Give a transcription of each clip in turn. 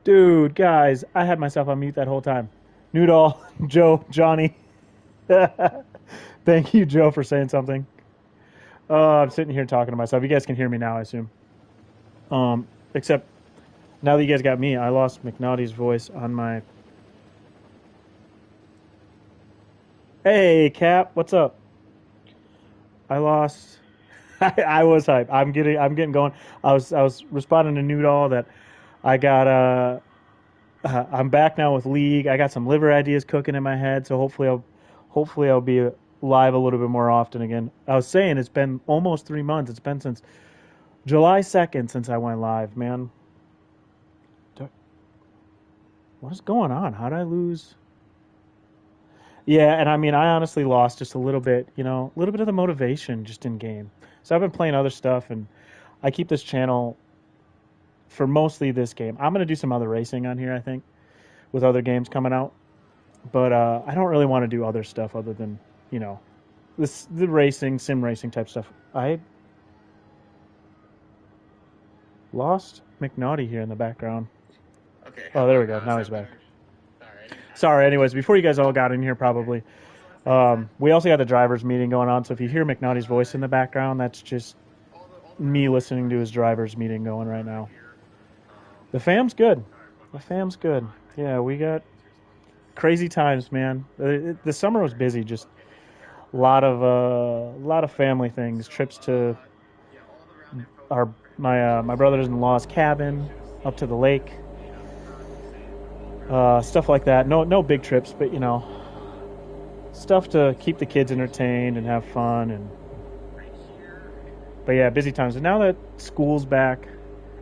Dude, guys, I had myself on mute that whole time. Noodle, Joe, Johnny. Thank you, Joe, for saying something. I'm sitting here talking to myself. You guys can hear me now, I assume. Except now that you guys got me, I lost McNaughty's voice on my. Hey, Cap, what's up? I lost. I was hype. I'm getting going. I was responding to Noodle that I got I'm back now with League. I got some liver ideas cooking in my head, so hopefully I'll be live a little bit more often again. I was saying it's been almost 3 months. It's been since July 2nd since I went live, man. What is going on? How did I lose? Yeah, and I mean, I honestly lost just a little bit, a little bit of the motivation just in game. So I've been playing other stuff, and I keep this channel for mostly this game. I'm gonna do some other racing on here, I think, with other games coming out. But I don't really want to do other stuff other than the racing, sim racing type stuff. I lost McNaughty here in the background. Okay. Oh, there we go. Now he's back. Alright. Sorry. Anyways, before you guys all got in here, probably we also got the drivers meeting going on. So if you hear McNaughty's voice in the background, that's just me listening to his drivers meeting going right now. The fam's good. The fam's good. Yeah, we got crazy times, man. The summer was busy. Just a lot of family things, trips to our my brothers-in-law's cabin, up to the lake, stuff like that. No big trips, but stuff to keep the kids entertained and have fun. But yeah, busy times. And now that school's back,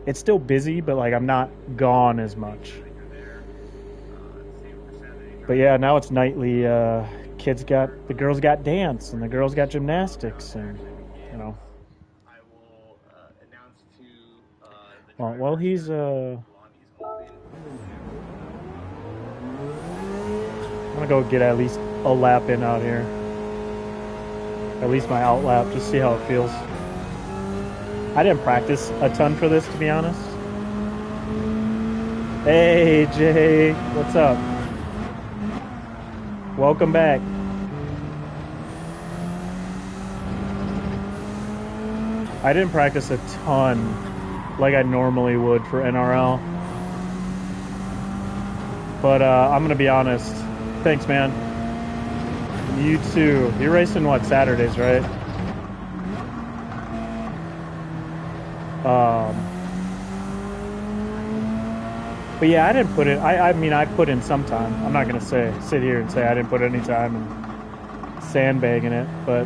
it's still busy, but like I'm not gone as much. But yeah, now it's nightly. The girls got dance and the girls got gymnastics, and you know. Well, he's I'm gonna go get at least a lap in out here. At least my out lap, just see how it feels. I didn't practice a ton for this, to be honest. Hey, Jay, what's up? Welcome back. I didn't practice a ton like I normally would for NRL. But I'm going to be honest. Thanks, man. You too. You're racing, what, Saturdays, right? But yeah, I didn't put it. I mean, I put in some time. I'm not going to sit here and say I didn't put any time and sandbagging it. But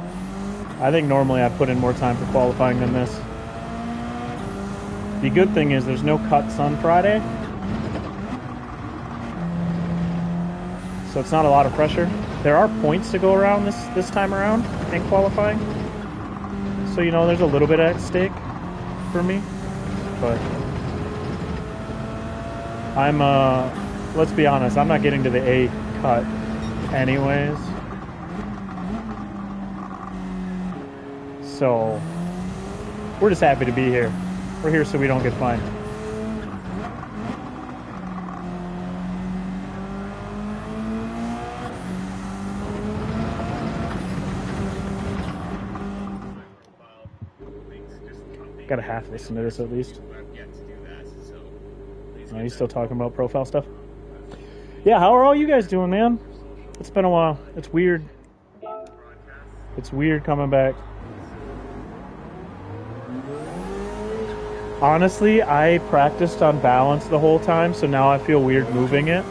I think normally I put in more time for qualifying than this. The good thing is there's no cuts on Friday. So it's not a lot of pressure. There are points to go around this time around in qualifying. So, there's a little bit at stake for me. But let's be honest, I'm not getting to the A cut anyways. So, we're just happy to be here. We're here so we don't get fined. Gotta half listen to this at least. Are you still talking about profile stuff? Yeah, how are all you guys doing, man? It's been a while. It's weird. It's weird coming back. Honestly, I practiced on balance the whole time, so now I feel weird moving it.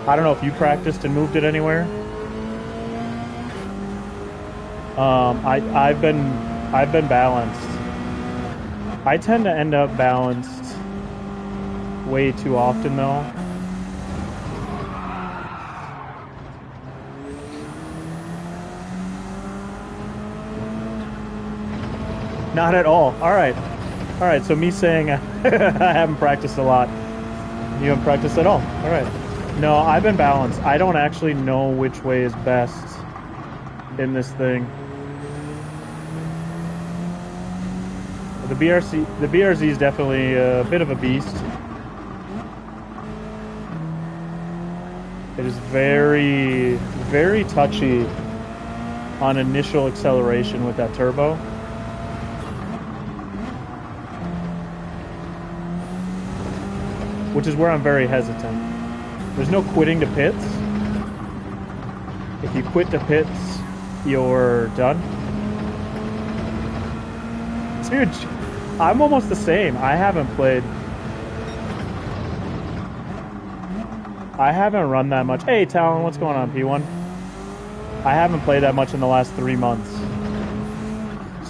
I don't know if you practiced and moved it anywhere. I've been balanced. I tend to end up balanced way too often, though. Not at all. All right. So me saying I haven't practiced a lot. You haven't practiced at all. All right. No, I've been balanced. I don't actually know which way is best in this thing. The BRZ is definitely a bit of a beast. It is very, very touchy on initial acceleration with that turbo. Which is where I'm very hesitant. There's no quitting to pits. If you quit to pits, you're done. Dude, I'm almost the same. I haven't run that much. Hey, Talon, what's going on, P1? I haven't played that much in the last 3 months.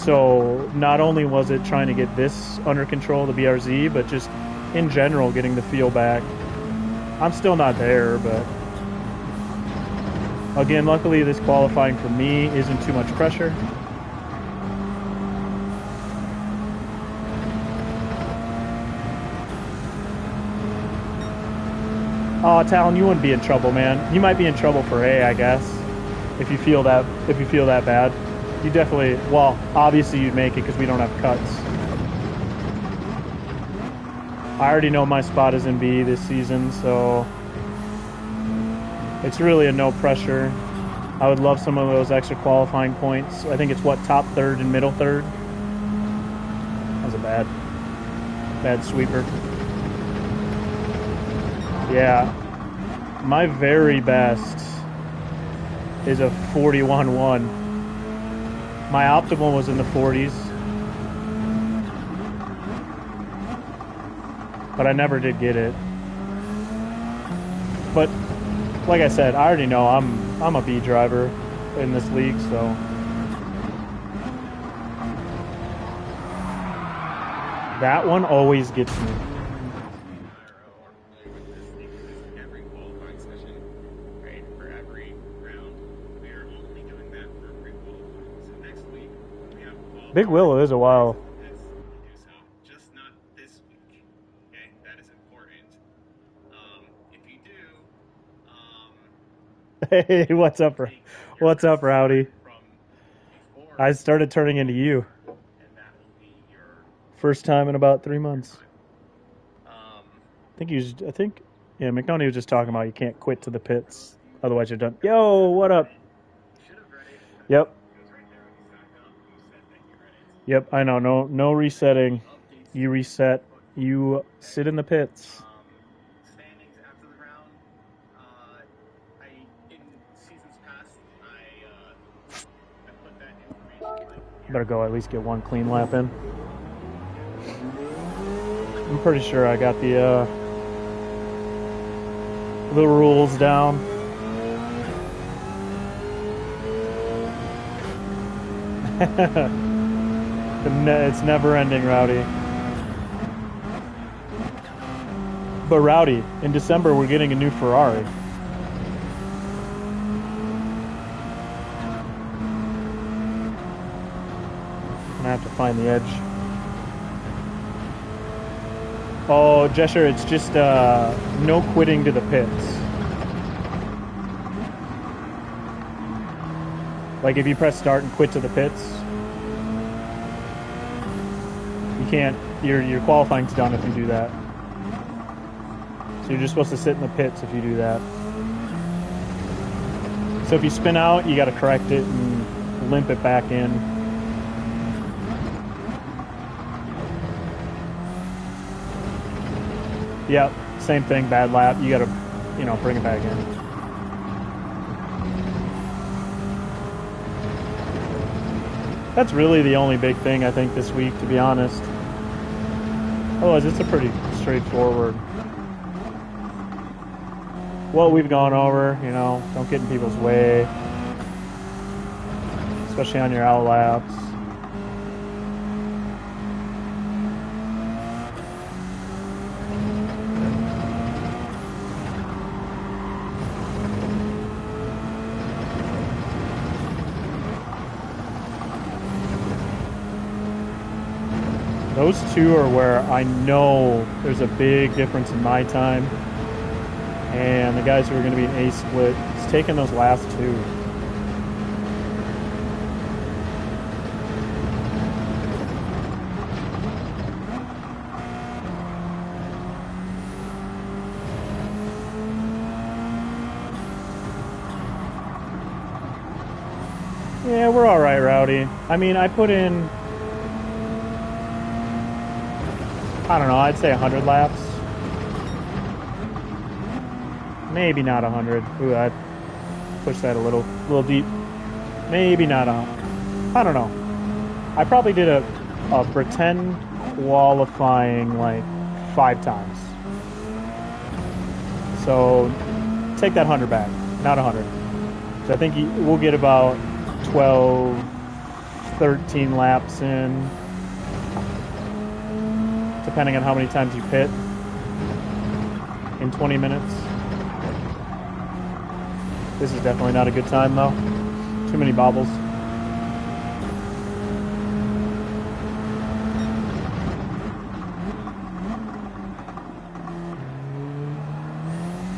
So not only was it trying to get this under control, the BRZ, but just in general getting the feel back. I'm still not there, but again, luckily this qualifying for me isn't too much pressure. Oh, Talon, you wouldn't be in trouble, man. You might be in trouble for A, I guess. If you feel that bad. You definitely, well, obviously you'd make it because we don't have cuts. I already know my spot is in B this season, so it's really a no pressure. I would love some of those extra qualifying points. I think it's what, top third and middle third? That was a bad sweeper. Yeah, my very best is a 41.1. My optimal was in the 40s, but I never did get it. But like I said, I already know I'm a B driver in this league, so that one always gets me. Big Willow is a while. Just not this week. Okay, that is important. If you do, Hey, what's up, Rowdy? I started turning into you. And that will be your first time in about 3 months. Yeah, McNoney was just talking about you can't quit to the pits, otherwise you're done. Yo, what up? Yep. Yep, I know. No resetting. You reset. You sit in the pits. standings after the round. In seasons past, I put that information. Better go at least get one clean lap in. I'm pretty sure I got the rules down. It's never ending, Rowdy. But Rowdy, in December we're getting a new Ferrari. I'm gonna have to find the edge. Oh, Jesher, it's just no quitting to the pits. Like if you press start and quit to the pits, you can't. Your qualifying's done if you do that. So you're just supposed to sit in the pits if you do that. So if you spin out, you got to correct it and limp it back in. Yep, same thing, bad lap. You got to, bring it back in. That's really the only big thing, I think, this week, to be honest. Otherwise, it's a pretty straightforward. What we've gone over, don't get in people's way. Especially on your out laps. Those two are where I know there's a big difference in my time. And the guys who are going to be in A split, it's taking those last two. we're all right, Rowdy. I mean, I put in, I don't know, I'd say 100 laps. Maybe not 100. Ooh, I pushed that a little deep. Maybe not a. I don't know. I probably did a pretend qualifying like 5 times. So take that 100 back, not 100. So I think we'll get about 12, 13 laps in, depending on how many times you pit in 20 minutes. This is definitely not a good time though. Too many bobbles.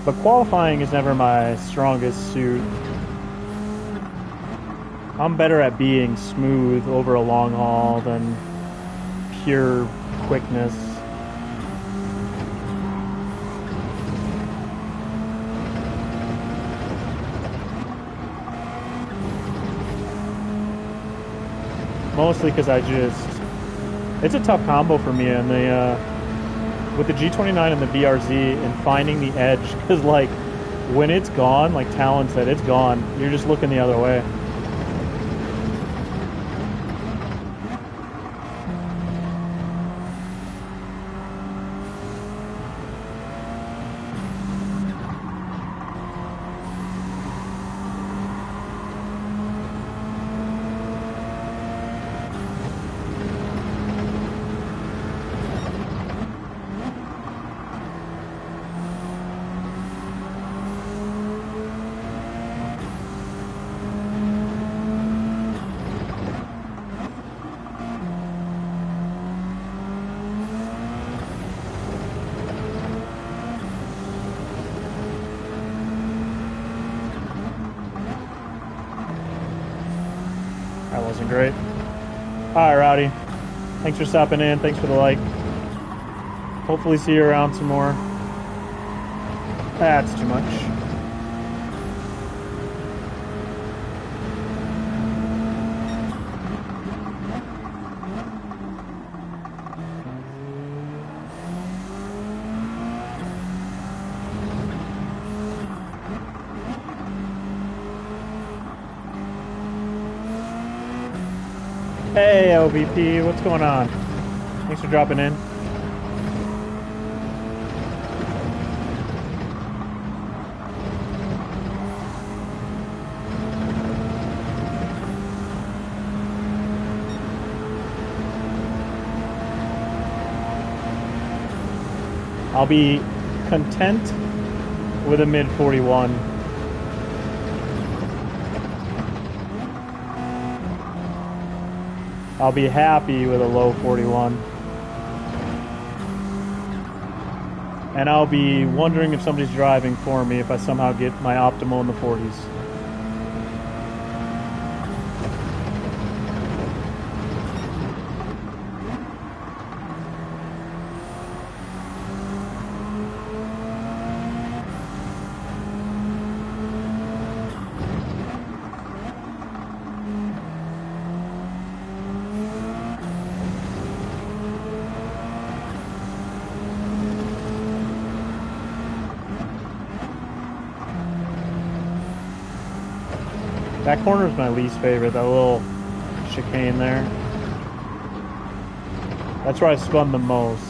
But qualifying is never my strongest suit. I'm better at being smooth over a long haul than pure quickness. Mostly because it's a tough combo for me and with the G29 and the BRZ and finding the edge, because like when it's gone, like Talon said, it's gone. You're just looking the other way. That wasn't great. All right, Rowdy. Thanks for stopping in. Thanks for the like. Hopefully see you around some more. That's too much. Hey, LVP, what's going on? Thanks for dropping in. I'll be content with a mid 41. I'll be happy with a low 41. And I'll be wondering if somebody's driving for me if I somehow get my optimal in the 40s. That corner is my least favorite, that little chicane there. That's where I spun the most.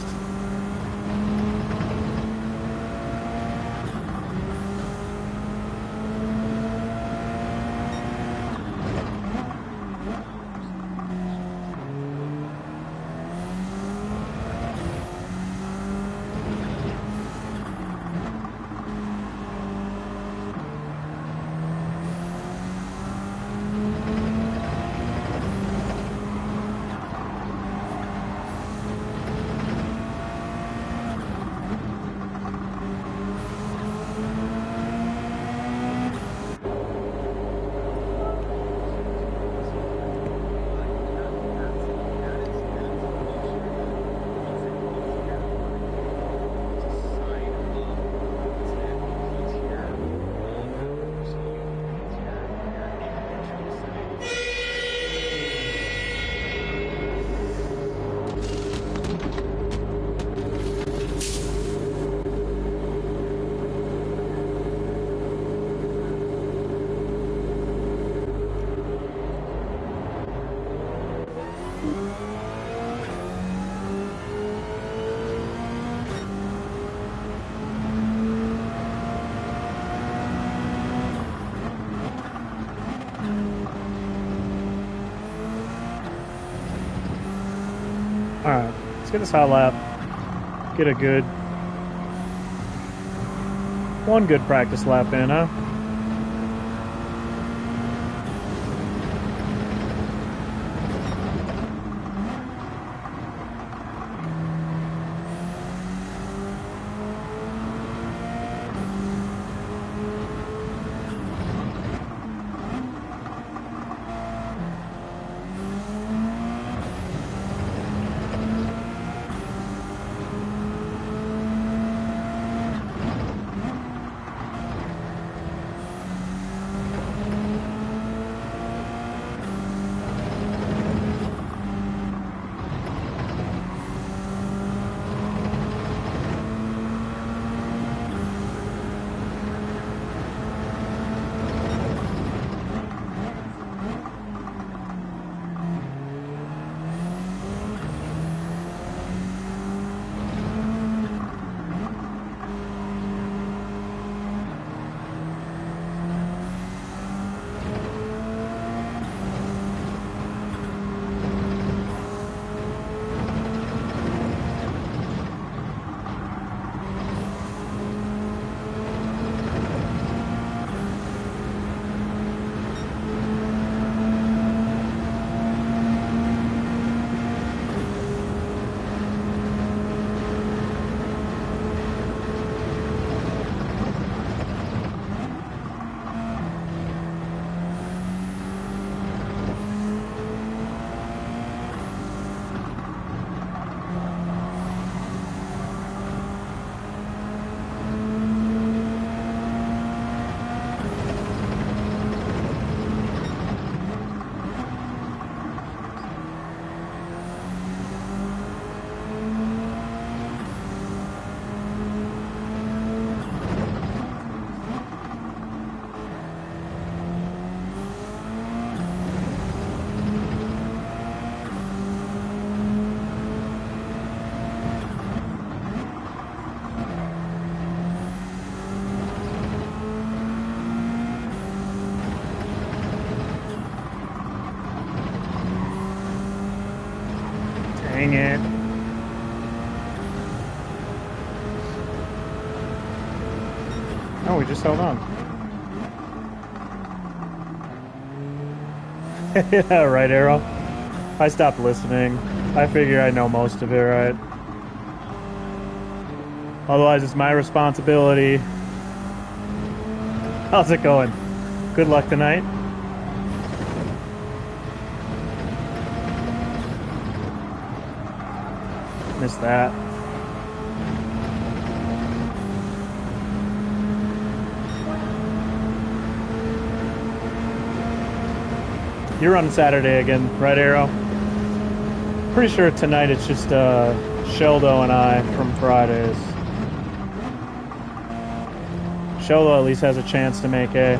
All right, let's get this hot lap. Get a good one good practice lap in, huh? Dang it. Oh, we just held on. Yeah, right, Arrow. I stopped listening. I figure I know most of it, right? Otherwise, it's my responsibility. How's it going? Good luck tonight. Missed that. You're running Saturday again, right, Arrow? Pretty sure tonight it's just Sheldo and I from Fridays. Sheldo at least has a chance to make a.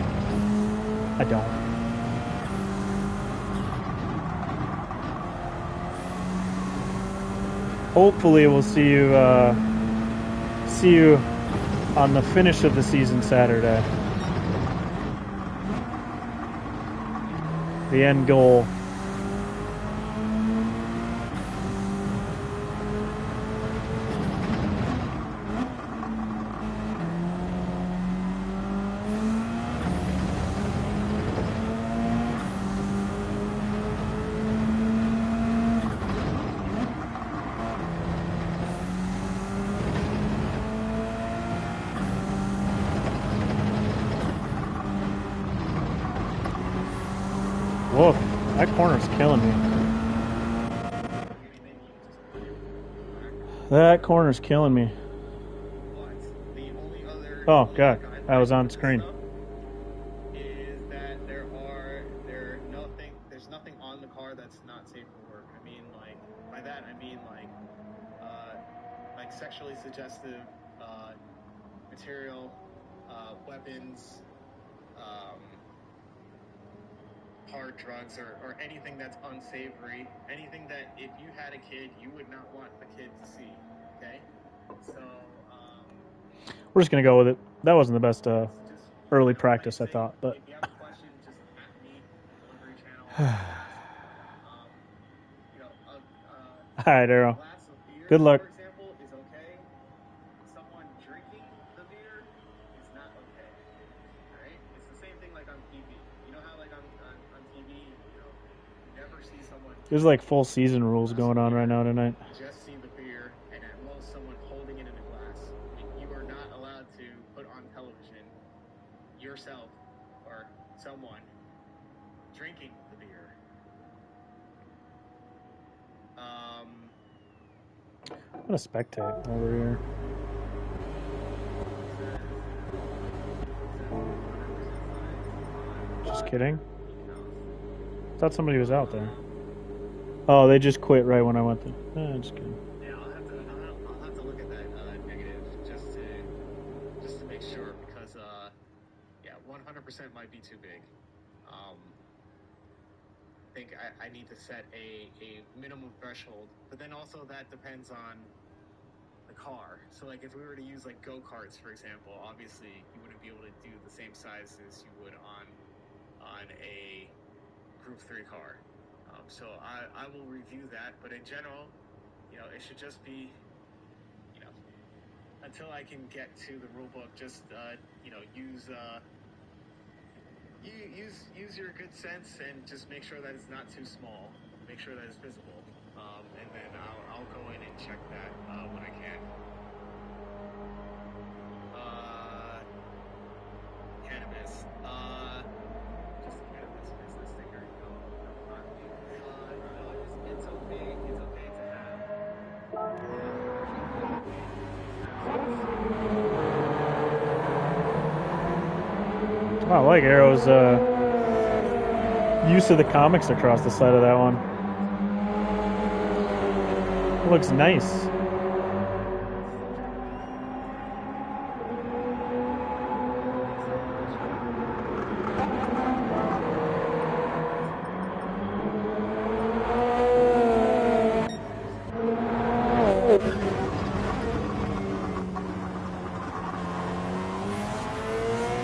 I don't. Hopefully, we'll see you on the finish of the season Saturday. The end goal. Whoa, that corner's killing me. That corner's killing me. But the only other Oh, God. I was guideline on for this screen. stuff is that there's nothing on the car that's not safe for work. I mean, like by that I mean like sexually suggestive material, weapons, um, hard drugs, or anything that's unsavory, anything that if you had a kid, you would not want the kid to see. Okay, so We're just going to go with it. That wasn't the best just early like I practice, I say, thought, but if you have a question, just at me, delivery channel, ask. Um, you know, right, Arrow. glass of beer, Good luck. for example, is okay. Someone drinking the beer is not okay. All right? It's the same thing like on TV. You know how like on TV, you never see someone There's like full season rules going on right now tonight. just see the beer and at most someone holding it in a glass. You are not allowed to put on television yourself or someone drinking the beer. I'm gonna spectate over here. Just kidding. Thought somebody was out there. Oh, they just quit right when I went there. Just kidding. Yeah, I'll have to look at that negative just to make sure because yeah, 100% might be too big. I think I need to set a minimum threshold, but then also that depends on the car. So like if we were to use like go-karts, for example, obviously you wouldn't be able to do the same sizes you would on a Group 3 car. So I will review that, but in general, it should just be, until I can get to the rule book, just use your good sense and just make sure that it's not too small. Make sure that it's visible, and then I'll go in and check that when I can. Cannabis. Just cannabis business sticker. No, not me. No, it's okay. It's okay to have. I like Arrow's use of the comics across the side of that one. It looks nice.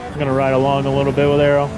I'm gonna ride along a little bit with Arrow.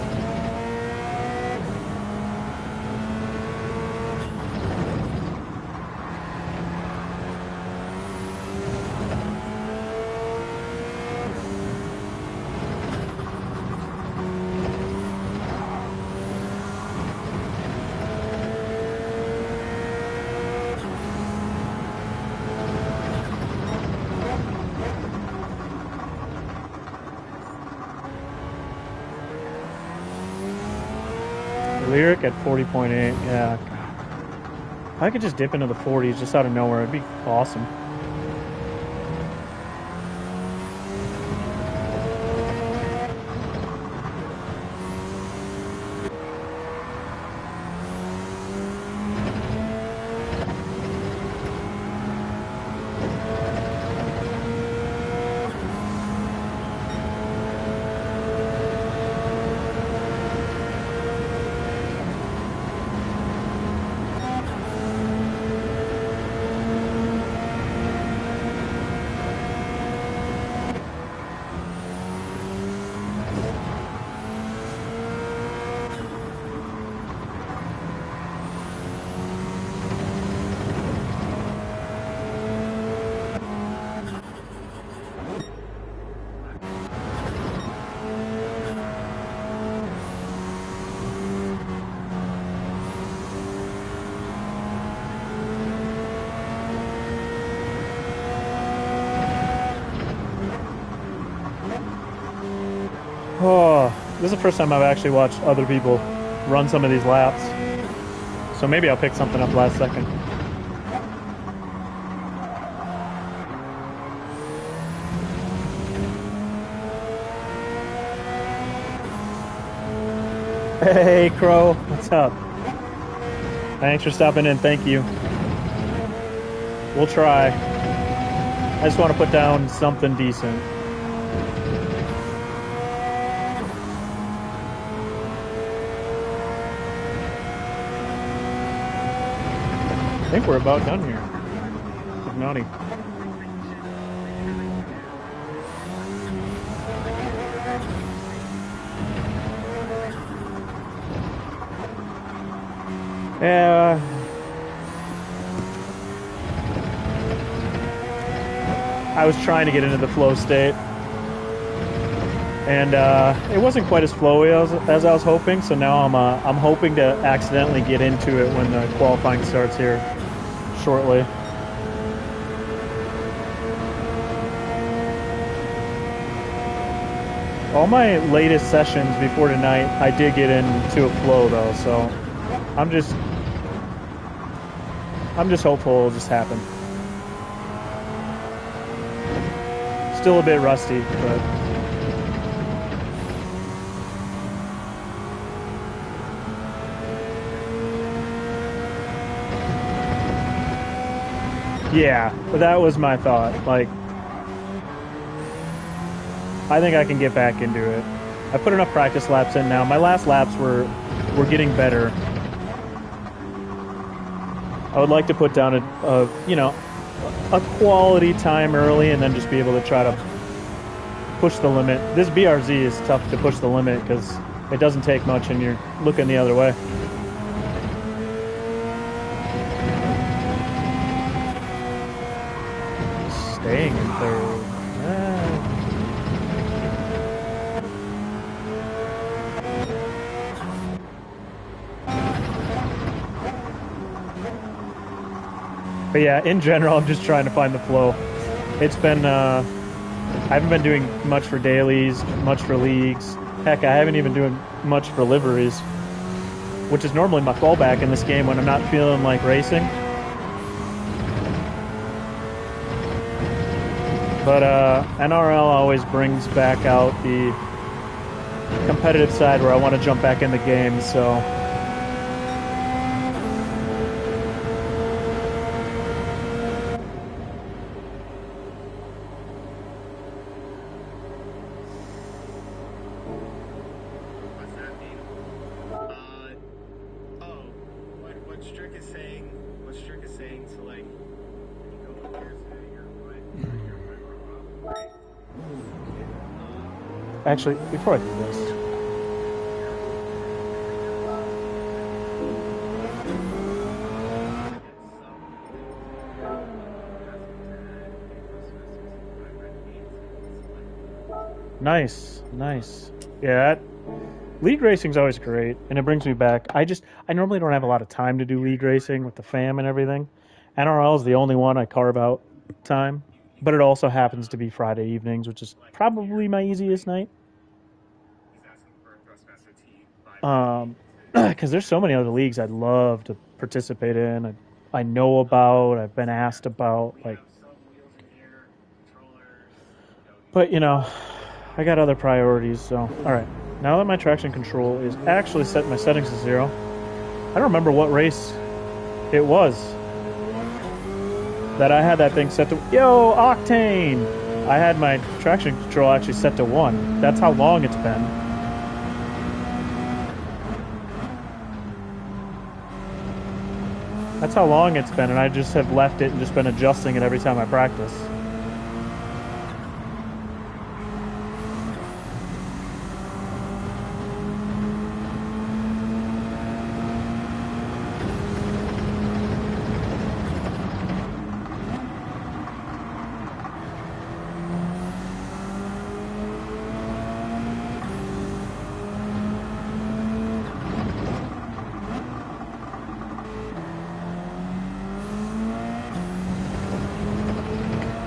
Lyric at 40.8. Yeah. If I could just dip into the 40s just out of nowhere, it'd be awesome. Oh, this is the first time I've actually watched other people run some of these laps. So maybe I'll pick something up last second. Hey, Crow. What's up? Thanks for stopping in. Thank you. We'll try. I just want to put down something decent. I think we're about done here. Naughty. Yeah. I was trying to get into the flow state, and it wasn't quite as flowy as I was hoping. So now I'm hoping to accidentally get into it when the qualifying starts here shortly. All my latest sessions before tonight, I did get into a flow though, so I'm just hopeful it'll just happen. Still a bit rusty, but yeah, but that was my thought. Like, I think I can get back into it. I put enough practice laps in now. My last laps were getting better. I would like to put down a quality time early and then just be able to try to push the limit. This BRZ is tough to push the limit because it doesn't take much and you're looking the other way. Staying in third. But yeah, in general, I'm just trying to find the flow. It's been, I haven't been doing much for dailies, much for leagues. Heck, I haven't even doing much for liveries, which is normally my fallback in this game when I'm not feeling like racing. But NRL always brings back out the competitive side where I want to jump back in the game, so... Actually, before I do this, nice. Yeah, league racing's always great, and it brings me back. I normally don't have a lot of time to do league racing with the fam and everything. NRL is the only one I carve out time, but it also happens to be Friday evenings, which is probably my easiest night. Because there's so many other leagues I'd love to participate in. I know about. I've been asked about. Like, but I got other priorities. So, all right. Now that my traction control is actually set my settings to 0, I don't remember what race it was that I had that thing set to. Yo, Octane! I had my traction control actually set to 1. That's how long it's been. That's how long it's been, and I just have left it and just been adjusting it every time I practice.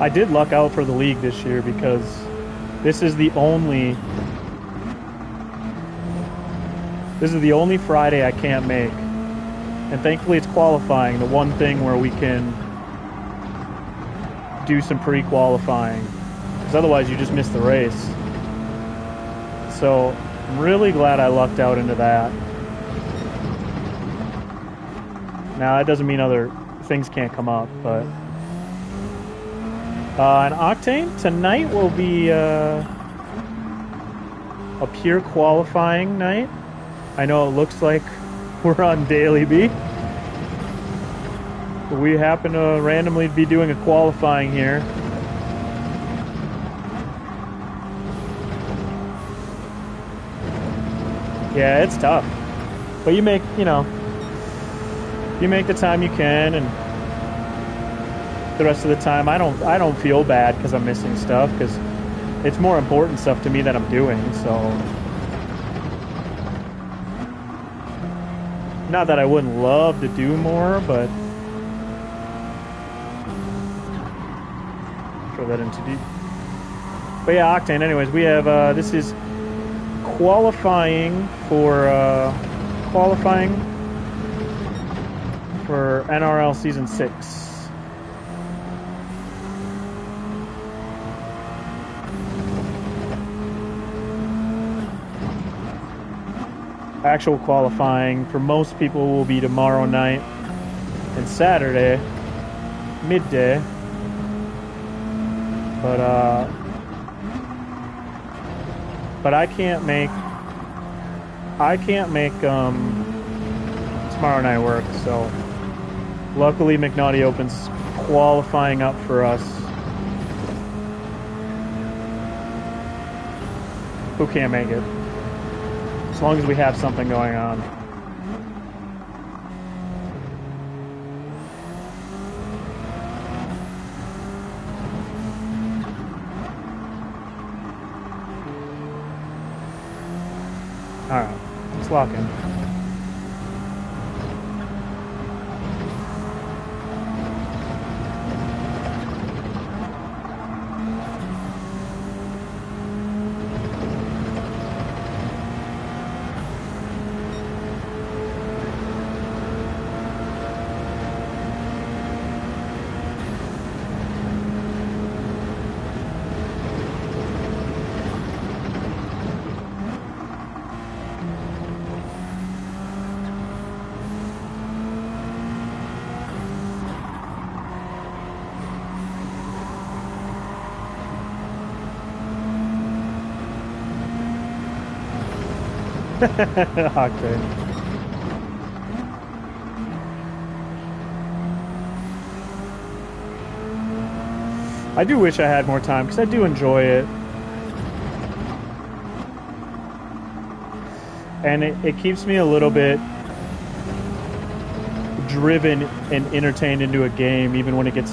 I did luck out for the league this year because this is the only Friday I can't make. And thankfully it's qualifying, the one thing where we can do some pre-qualifying. Because otherwise you just miss the race. So I'm really glad I lucked out into that. Now that doesn't mean other things can't come up, but... and Octane, tonight will be a pure qualifying night. I know it looks like we're on Daily B. But we happen to randomly be doing a qualifying here. Yeah, it's tough. But you make the time you can, and the rest of the time. I don't feel bad because I'm missing stuff because it's more important stuff to me that I'm doing. So not that I wouldn't love to do more, but throw that into deep. But yeah, Octane. Anyways, we have this is qualifying for qualifying for NRL season 6. Actual qualifying for most people will be tomorrow night and Saturday midday. But I can't make tomorrow night work. So luckily McNaughty Open's qualifying up for us who can't make it. As long as we have something going on. Alright, let's lock in. Okay. I do wish I had more time because I do enjoy it. And it keeps me a little bit driven and entertained into a game even when it gets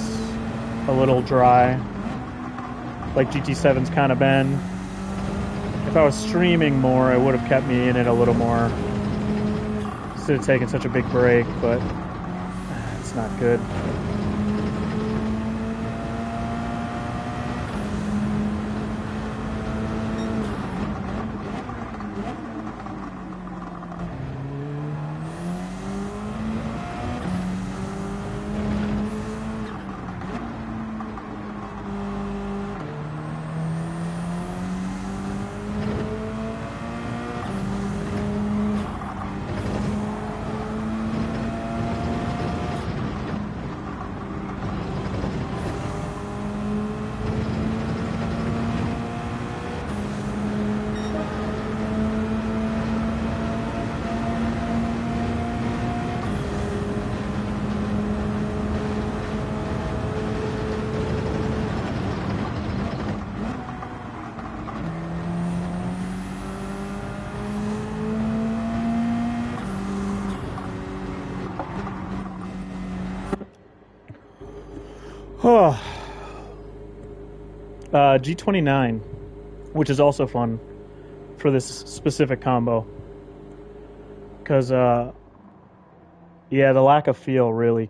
a little dry. Like GT7's kind of been. If I was streaming more, it would have kept me in it a little more. Instead of taking such a big break, but it's not good. G29, which is also fun for this specific combo. Because, yeah, the lack of feel really,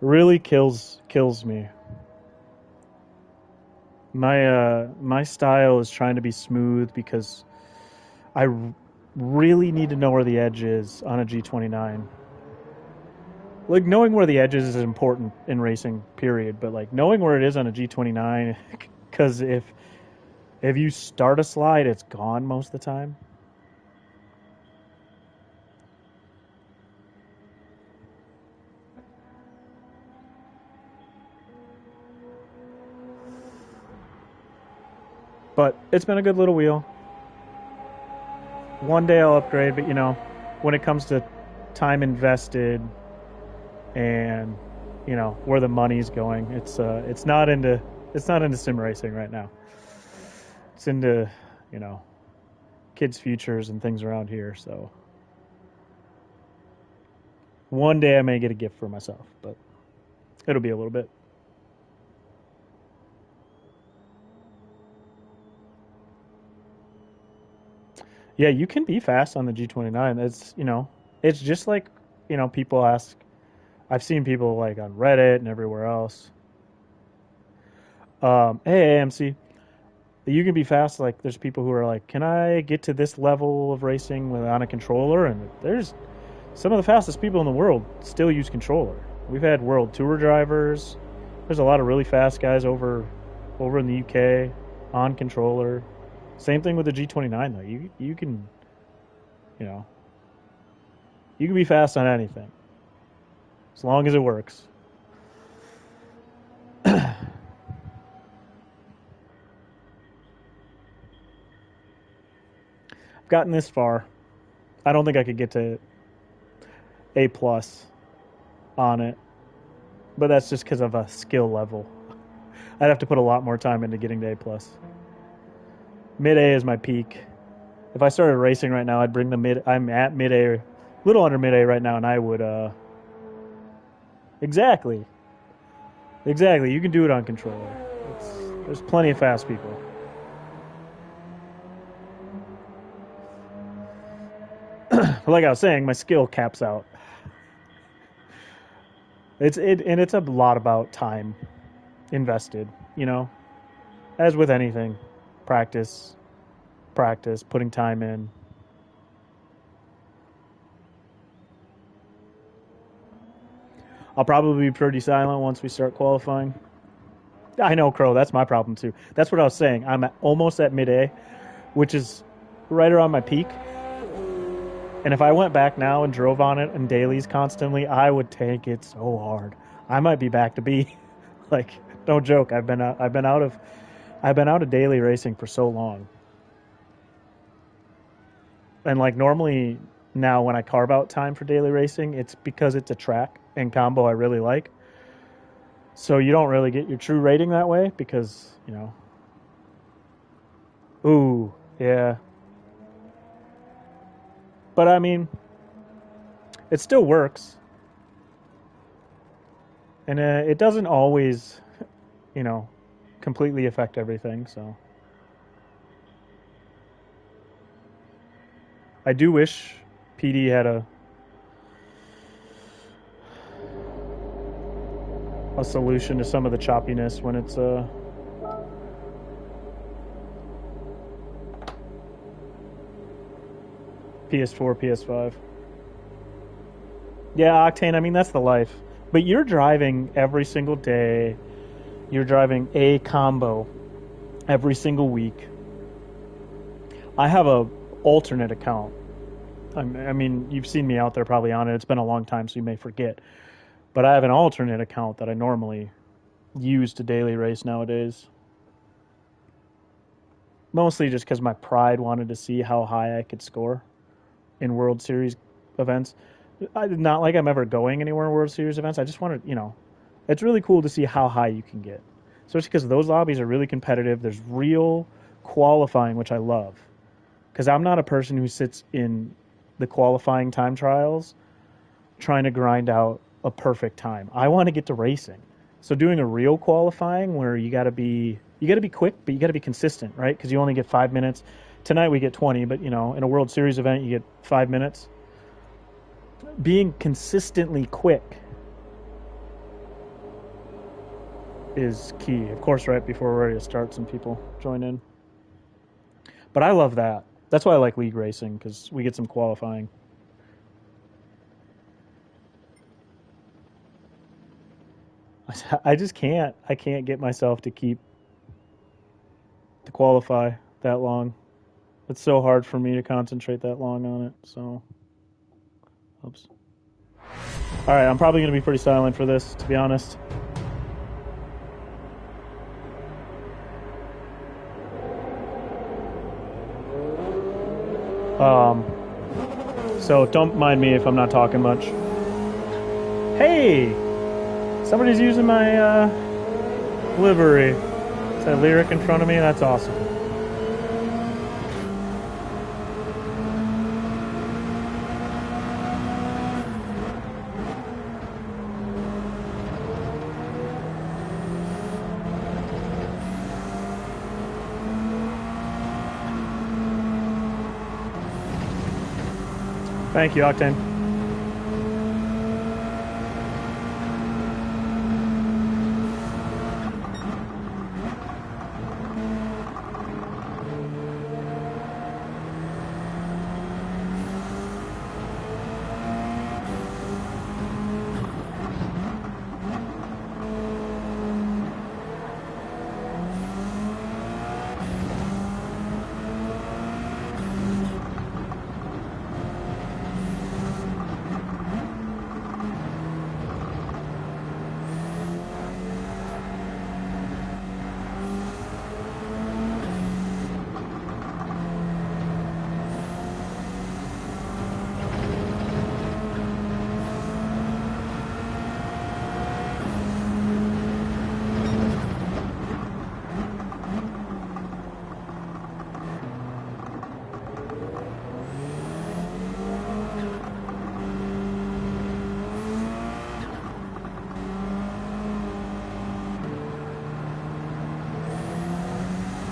really kills me. My style is trying to be smooth because I really need to know where the edge is on a G29. Like, knowing where the edge is important in racing, period. But, like, knowing where it is on a G29, because if you start a slide, it's gone most of the time. But it's been a good little wheel. One day I'll upgrade, but, you know, when it comes to time invested and, you know, where the money's going, it's not into sim racing right now. It's into, you know, kids' futures and things around here. So one day I may get a gift for myself, but It'll be a little bit. Yeah, you can be fast on the G29. It's just like, people ask. I've seen people like on Reddit and everywhere else. Hey, AMC, you can be fast. Like, there's people who are like, can I get to this level of racing on a controller? And there's some of the fastest people in the world still use controller. We've had world tour drivers. There's a lot of really fast guys over in the UK on controller. Same thing with the G29 though. You can, you know, you can be fast on anything as long as it works. I've gotten this far. I don't think I could get to A plus on it, but that's just because of a skill level. I'd have to put a lot more time into getting to A plus. Mid A is my peak. If I started racing right now, I'd bring the mid. I'm at mid A, a little under mid A right now, and I would. Exactly, exactly. You can do it on controller. There's plenty of fast people. But like I was saying, my skill caps out. It's a lot about time invested. As with anything, practice, practice, putting time in. I'll probably be pretty silent once we start qualifying. I know, Crow. That's my problem too. That's what I was saying. Almost at mid A, which is right around my peak. And if I went back now and drove on it in dailies constantly, I would tank it so hard. I might be back to B. Like, no joke. I've been out of daily racing for so long. And like normally now when I carve out time for daily racing, it's because it's a track and combo I really like. So you don't really get your true rating that way because, ooh, yeah. But I mean, it still works. And it doesn't always, you know, completely affect everything. So I do wish PD had a solution to some of the choppiness when it's PS4, PS5. Yeah, Octane, I mean, that's the life. But you're driving every single day. You're driving a combo every single week. I have a alternate account. I mean, you've seen me out there probably on it. It's been a long time, so you may forget. But I have an alternate account that I normally use to daily race nowadays. Mostly just because my pride wanted to see how high I could score in World Series events. Not like I'm ever going anywhere in World Series events. I just wanted, it's really cool to see how high you can get. Especially because those lobbies are really competitive. There's real qualifying, which I love. Because I'm not a person who sits in the qualifying time trials trying to grind out a perfect time. I want to get to racing. So doing a real qualifying where you got to be quick, but you got to be consistent, right? Because you only get 5 minutes. Tonight we get 20, but in a World Series event you get 5 minutes. Being consistently quick is key. Of course, right before we're ready to start, some people join in. But I love that. That's why I like league racing, because we get some qualifying. I just can't. I can't get myself to qualify that long. It's so hard for me to concentrate that long on it. So, oops. All right, I'm probably going to be pretty silent for this, to be honest. Um, so don't mind me if I'm not talking much. Hey, somebody's using my livery. Is that lyric in front of me? That's awesome. Thank you, Octane.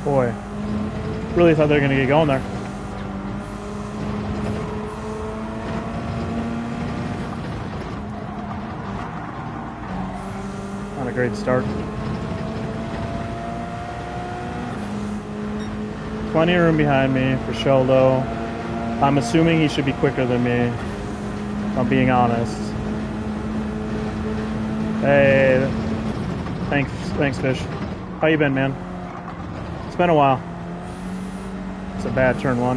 Boy, really thought they were going to get going there. Not a great start. Plenty of room behind me for Sheldo. I'm assuming he should be quicker than me, if I'm being honest. Hey, thanks, Fish. How you been, man? It's been a while. It's a bad turn one.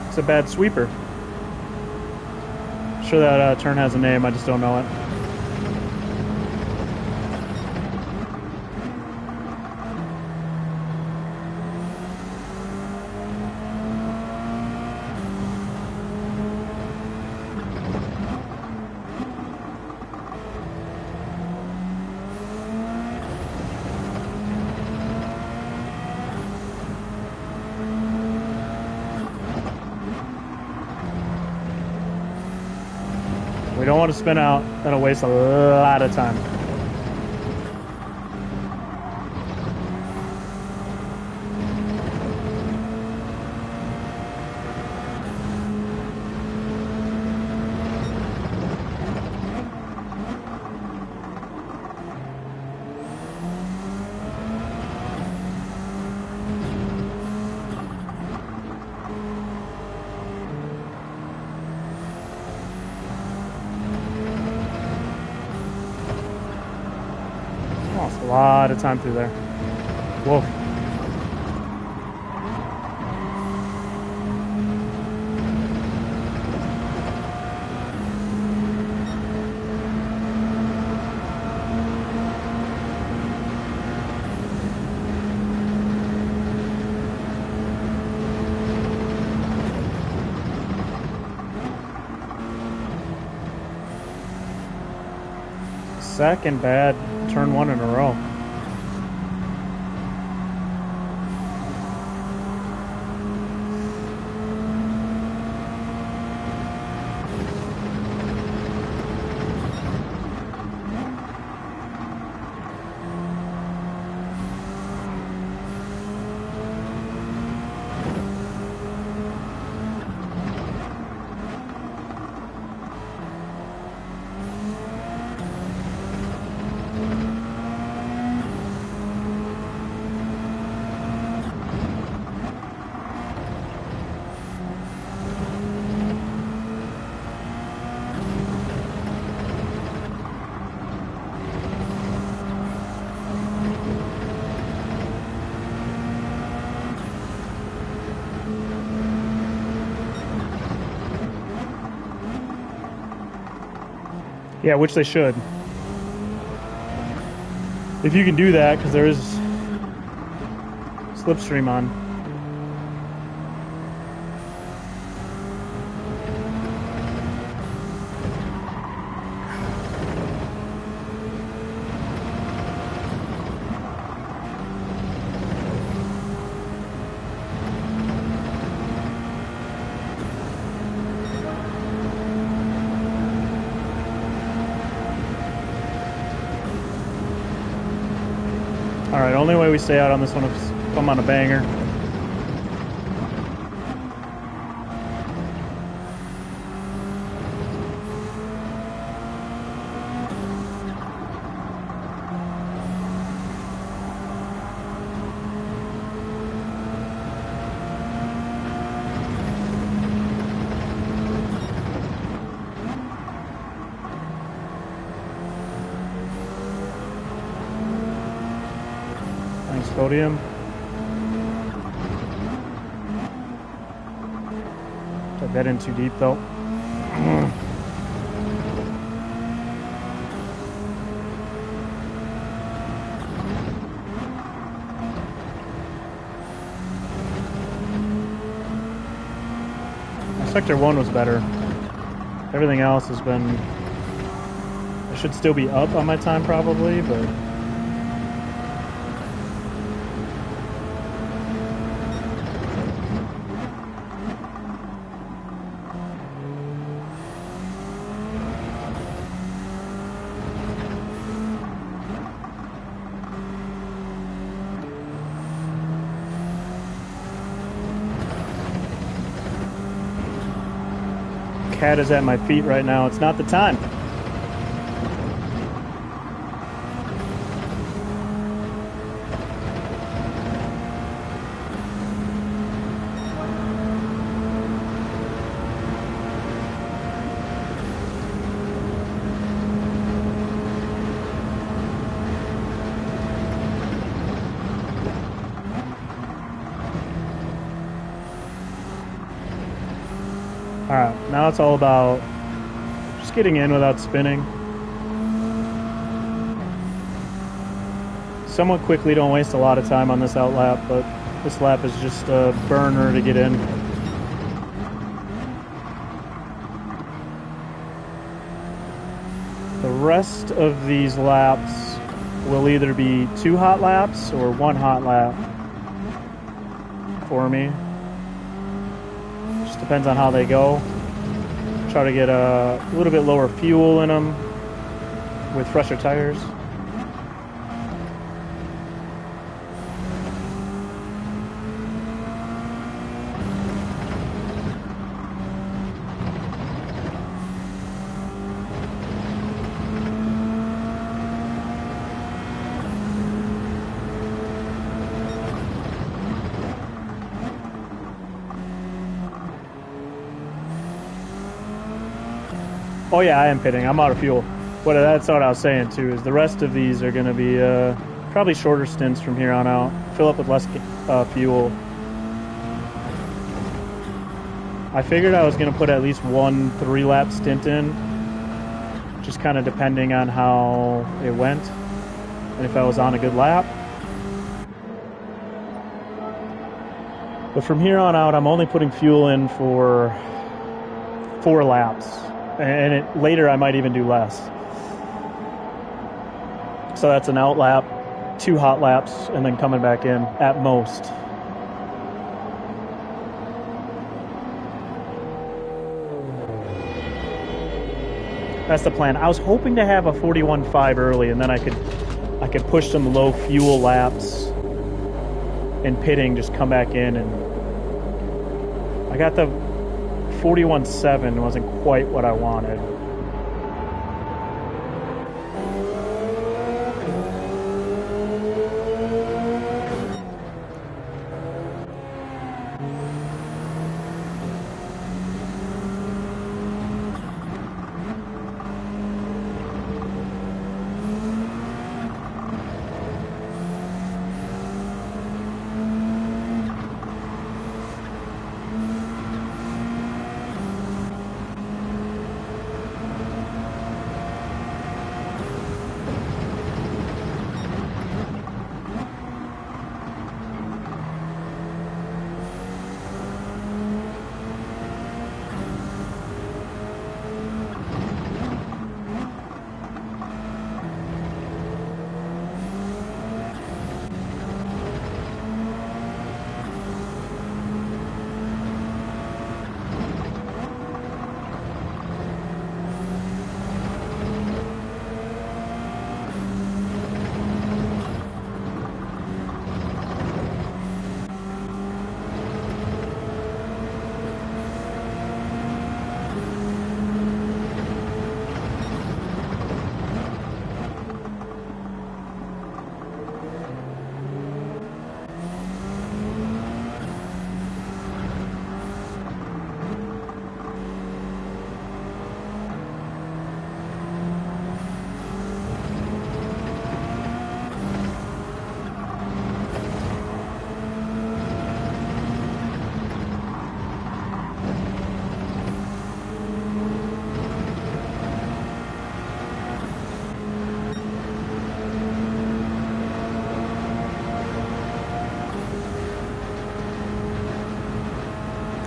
It's a bad sweeper. I'm sure that turn has a name, I just don't know it. We don't want to spin out. That'll waste a lot of time. Lost a lot of time through there. Whoa. Second bad turn one in a row. Yeah, which they should. If you can do that, because there is slipstream on. All right, only way we stay out on this one is I'm on a banger. Thanks, Podium. Took that in too deep, though. Sector 1 was better. Everything else has been... I should still be up on my time, probably, but... Cat is at my feet right now. It's not the time. Alright, now it's all about just getting in without spinning. Somewhat quickly, don't waste a lot of time on this out lap, but this lap is just a burner to get in. The rest of these laps will either be 2 hot laps or 1 hot lap for me. Depends on how they go. Try to get a little bit lower fuel in them with fresher tires. Oh yeah, I am pitting. I'm out of fuel. That's what I was saying too, is the rest of these are going to be probably shorter stints from here on out. Fill up with less fuel. I figured I was going to put at least 1 3-lap stint in, just kind of depending on how it went and if I was on a good lap. But from here on out, I'm only putting fuel in for 4 laps. And later I might even do less. So that's an out lap, 2 hot laps, and then coming back in at most. That's the plan. I was hoping to have a 41.5 early, and then I could push some low fuel laps and pitting, just come back in, and I got the 41.7 wasn't quite what I wanted.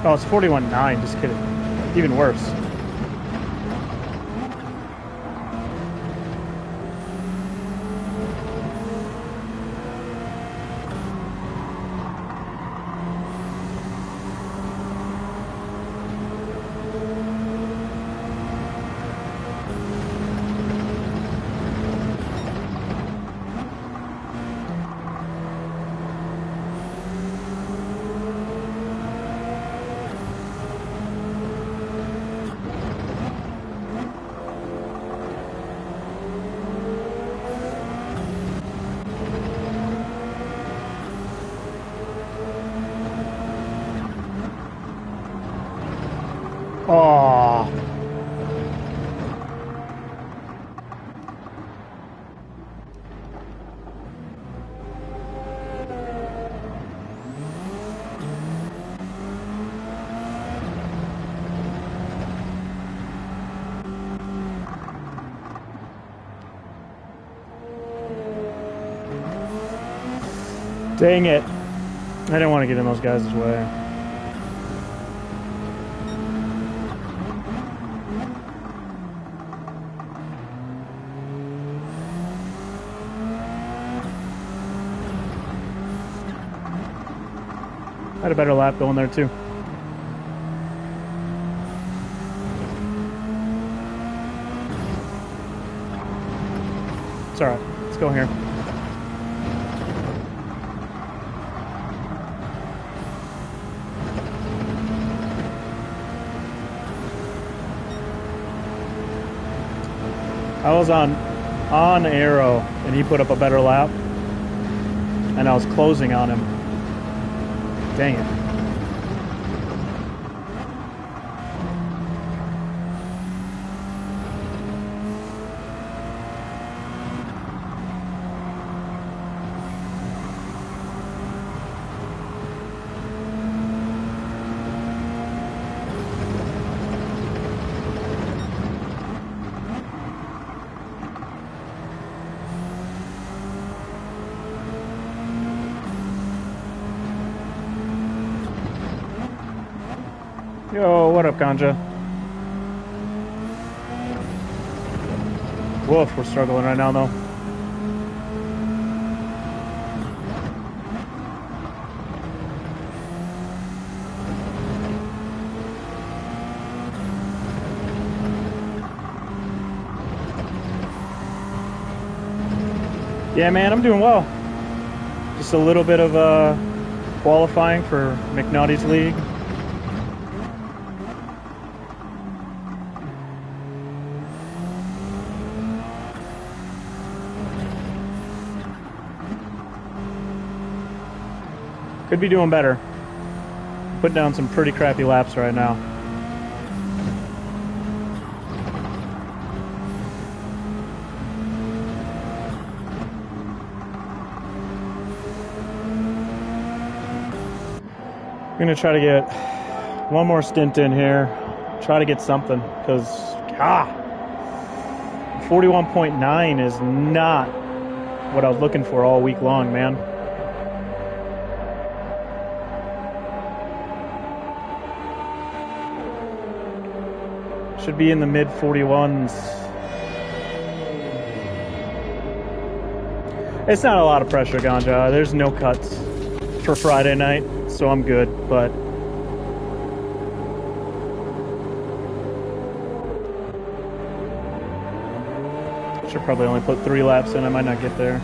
Oh, it's 41.9. Just kidding. Even worse. Oh. Dang it. I didn't want to get in those guys' way. I had a better lap going there too. It's alright. Let's go here. I was on Arrow and he put up a better lap and I was closing on him. Dang it. Yo, what up, Ganja? Woof, we're struggling right now, though. Yeah, man, I'm doing well. Just a little bit of qualifying for McNaughty's League. Could be doing better. Put down some pretty crappy laps right now. I'm gonna try to get one more stint in here. Try to get something, because 41.9 is not what I was looking for all week long, man. Should be in the mid 41s. It's not a lot of pressure, Ganja. There's no cuts for Friday night, so I'm good, but should probably only put 3 laps in. I might not get there.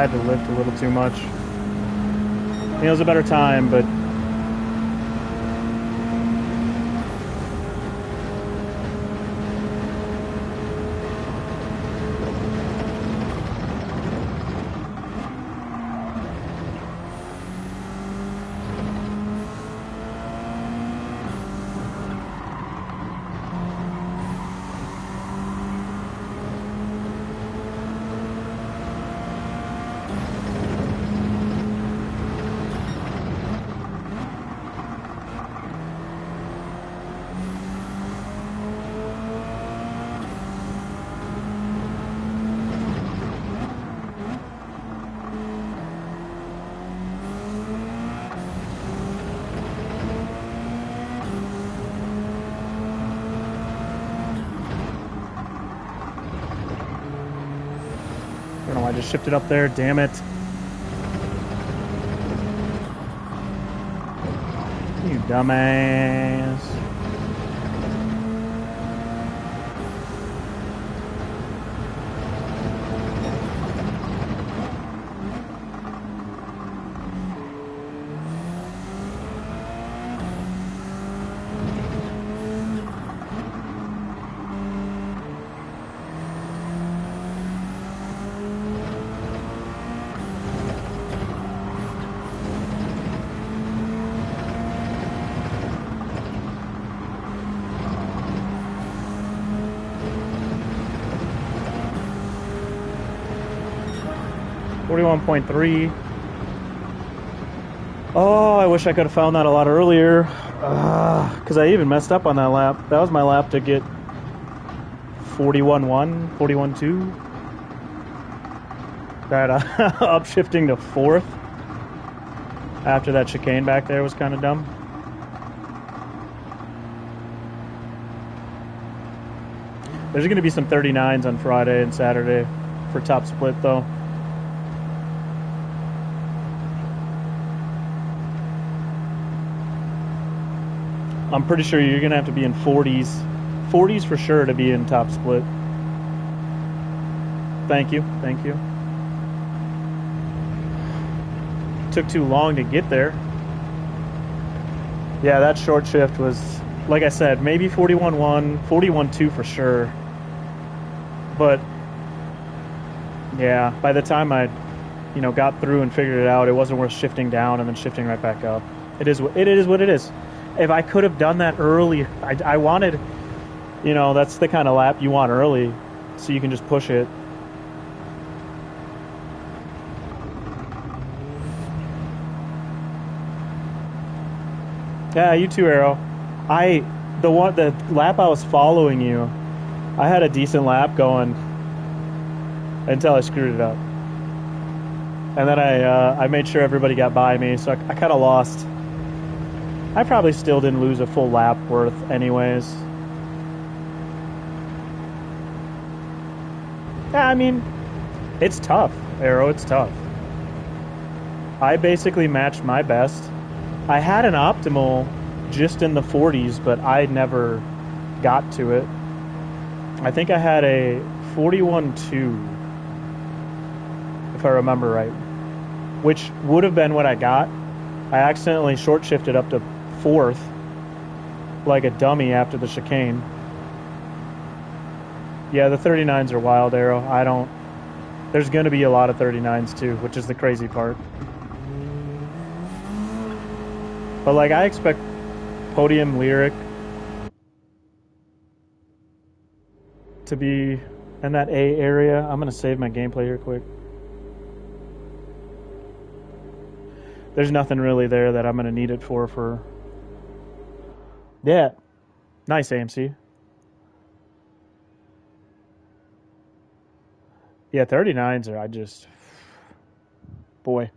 tried to lift a little too much. It was a better time, but I don't know why I just shifted up there. Damn it. You dumbass. .3. Oh, I wish I could have found that a lot earlier. Because I even messed up on that lap. That was my lap to get 41.1, 41.2. That upshifting to 4th after that chicane back there was kind of dumb. There's going to be some 39s on Friday and Saturday for top split, though. I'm pretty sure you're going to have to be in 40s. 40s for sure to be in top split. Thank you. Thank you. Took too long to get there. Yeah, that short shift was, like I said, maybe 41.1, 41.2 for sure. But yeah, by the time I, got through and figured it out, it wasn't worth shifting down and then shifting right back up. It is what it is. If I could have done that early, I wanted, that's the kind of lap you want early, so you can just push it. Yeah, you too, Arrow. The lap I was following you, I had a decent lap going until I screwed it up, and then I made sure everybody got by me, so I kind of lost. I probably still didn't lose a full lap worth anyways. Yeah, I mean, it's tough, Arrow, it's tough. I basically matched my best. I had an optimal just in the 40s, but I never got to it. I think I had a 41.2, if I remember right, which would have been what I got. I accidentally short shifted up to 4th like a dummy after the chicane. Yeah, the 39s are wild, Arrow. There's going to be a lot of 39s too, which is the crazy part. But like, I expect Podium Lyric to be in that A area. I'm going to save my gameplay here quick. There's nothing really there that I'm going to need it for. Yeah. Nice, AMC. Yeah, 39s are, boy.